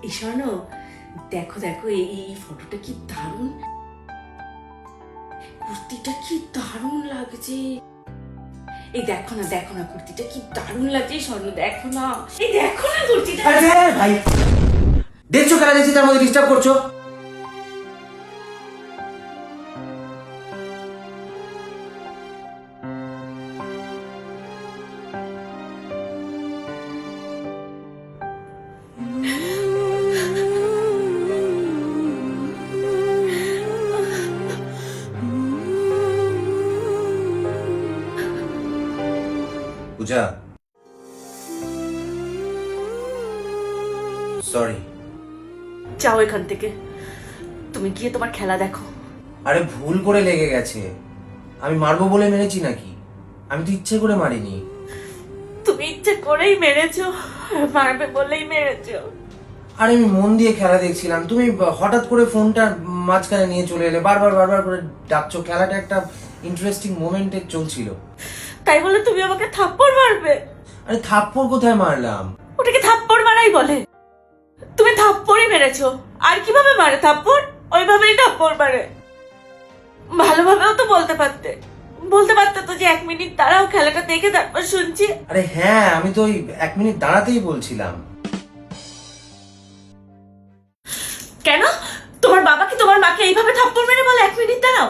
এই শোনো, দেখো দেখো এই ফটোটা কি দারুণ, কুর্তিটা কি দারুণ লাগছে। এই দেখো না কুর্তিটা কি দারুণ লাগছে। স্বর্ণ দেখো না, এই দেখো না কুর্তিটা। ভাই দেখছো খেলা দেখছি, তার মধ্যে ডিস্টার্ব করছো। পূজা, সরি। যাও এখান থেকে, তুমি গিয়ে তোমার খেলা দেখো। আরে ভুল করে লেগে গেছে, আমি মারবো বলে মেরেছি নাকি? আমি তো ইচ্ছে করে মারিনি। তুমি ইচ্ছে করেই মেরেছো, মারবে বলেই মেরেছো। আরে আমি মন দিয়ে খেলা দেখছিলাম, তুমি হঠাৎ করে ফোনটা মাঝখানে নিয়ে চলে এলে, বারবার করে ডাকছো। খেলাটা একটা ইন্টারেস্টিং মোমেন্টে চলছিল। তাই বলে তুমি আমাকে থাপ্পড় মারবে? আরে থাপ্পড় কোথায় মারলাম? ওটাকে থাপ্পড় মারাই বলে। তুমি থাপ্পড়ই মেরেছো, আর কিভাবে মারে থাপ্পড়? ওইভাবেই থাপ্পড় মারে। ভালোভাবেও তো বলতে পারতে তো যে 1 মিনিট দাঁড়াও, খেলাটা দেখে তারপর শুনছি। আরে হ্যাঁ, আমি তো ওই 1 মিনিট দাঁড়াতেই বলছিলাম। কেন? তোমার বাবা কি তোমার মাকে এইভাবে থাপ্পড় মেরে বলে 1 মিনিট দাঁড়াও?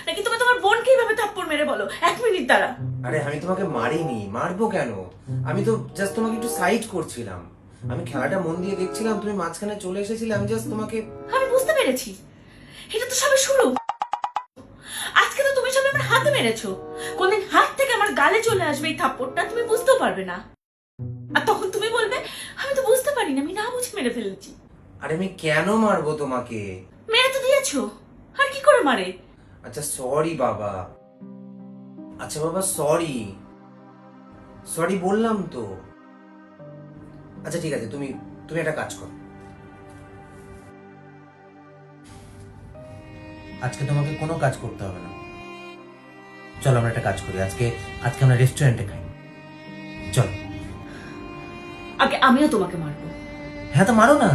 নাকি তুমি তোমার বোনকে এইভাবে থাপ্পড় মেরে বলো 1 মিনিট দাঁড়া? আরে আমি তোমাকে মারিনি, মারবো কেন? আমি তো জাস্ট তোমাকে একটু সাইড করছিলাম। আমি খেলাটা মন দিয়ে দেখছিলাম, তুমি মাঝখানে চলে এসেছিলে, আমি জাস্ট তোমাকে। আমি বুঝতে পেরেছি, এটা তো সবে শুরু। আজকে তো তুমি সবে আমার হাতে মেরেছো, কোনদিন হাত থেকে আমার গালে চলে আসবে এই থাপ্পড়টা, তুমি বুঝতেও পারবে না। আর তখন তুমি বলবে আমি তো বুঝতে পারিনি, আমি না বুঝে মেরে ফেলেছি। আরে আমি কেন মারবো তোমাকে? মেরে তো দিয়েছো, আর কি করে মারে? আচ্ছা সরি বাবা, আচ্ছা বাবা সরি, সরি বললাম তো। আচ্ছা ঠিক আছে, তুমি তুমি একটা কাজ করো, আজকে তোমাকে কোনো কাজ করতে হবে না। চলো আমরা একটা কাজ করি, আজকে আজকে আমরা রেস্টুরেন্টে খাই। চলো। আগে আমিও তোমাকে মারবো। হ্যাঁ তো মারো না,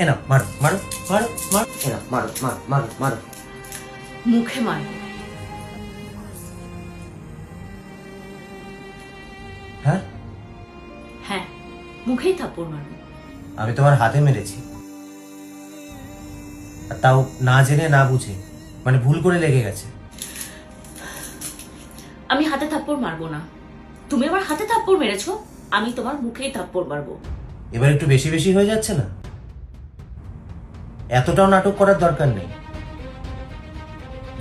এ না মারো মারো মারো মারো, এ না মারো মারো মারো মারো। মুখে মারবো। হ্যাঁ হ্যাঁ, মুখেই থাপ্পড় মারবো। আমি তোমার হাতে মেরেছি, আর তাও না জেনে না বুঝে, মানে ভুল করে লেগে গেছে। আমি হাতে থাপ্পড় মারবো না, তুমি আমার হাতে থাপ্পড় মেরেছো, আমি তোমার মুখেই থাপ্পড় মারবো। এবার একটু বেশি বেশি হয়ে যাচ্ছে না? এতটাও নাটক করার দরকার নেই।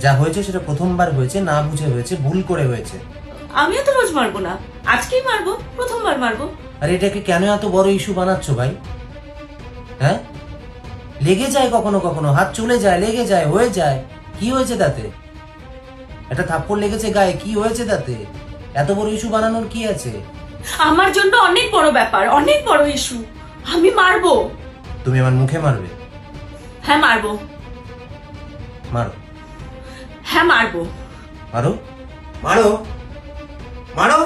যা হয়েছে সেটা প্রথমবার হয়েছে, না বুঝে হয়েছে, ভুল করে হয়েছে। আমিও তো রোজ মারবো না, আজকেই মারবো, প্রথমবার মারবো। আর এটাকে কেন এত বড় ইস্যু বানাচ্ছ ভাই? হ্যাঁ, লেগে যায় কখনো কখনো, হাত চলে যায়, লেগে যায়, হয়ে যায়, কি হয়েছে তাতে? একটা থাপ্পড় লেগেছে গায়ে, কি হয়েছে তাতে? এত বড় ইস্যু বানানোর কি আছে? আমার জন্য অনেক বড় ব্যাপার, অনেক বড় ইস্যু। আমি মারবো। তুমি আমার মুখে মারবে? হ্যাঁ মারবো। মারো হ্যাঁ মারবো। মারো মারো মারো।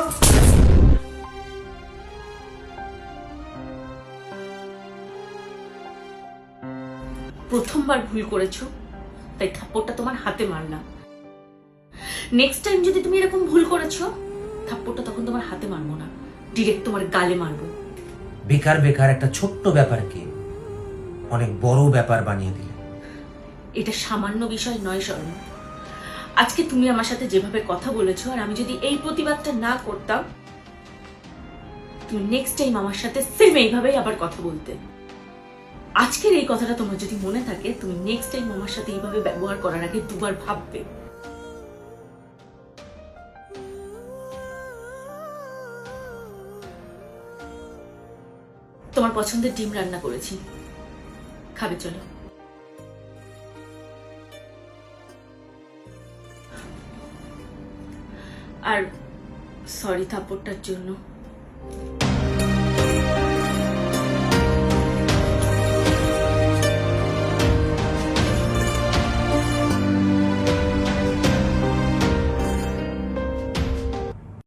প্রথমবার ভুল করেছো, তাই থাপ্পড়টা তোমার হাতে মারলাম। নেক্সট টাইম যদি তুমি এরকম ভুল করেছো, থাপ্পড়টা তখন তোমার হাতে মারবো না, ডিরেক্ট তোমার গালে মারবো। বেকার বেকার একটা ছোট্ট ব্যাপারকে অনেক বড় ব্যাপার বানিয়ে দিলে। এটা সামান্য বিষয় নয় স্বর্ণ। আজকে তুমি আমার সাথে যেভাবে কথা বলেছো, আর আমি যদি এই প্রতিবাদটা না করতাম, তুমি নেক্সট টাইম আমার সাথে সেম এইভাবেই আবার কথা বলতে। আজকের এই কথাটা তোমার যদি মনে থাকে, তুমি নেক্সট টাইম আমার সাথে এইভাবে ব্যবহার করার আগে দুবার ভাববে। তোমার পছন্দের ডিম রান্না করেছি, খাবে চলো। আর সরি থাপ্পড়টার জন্য।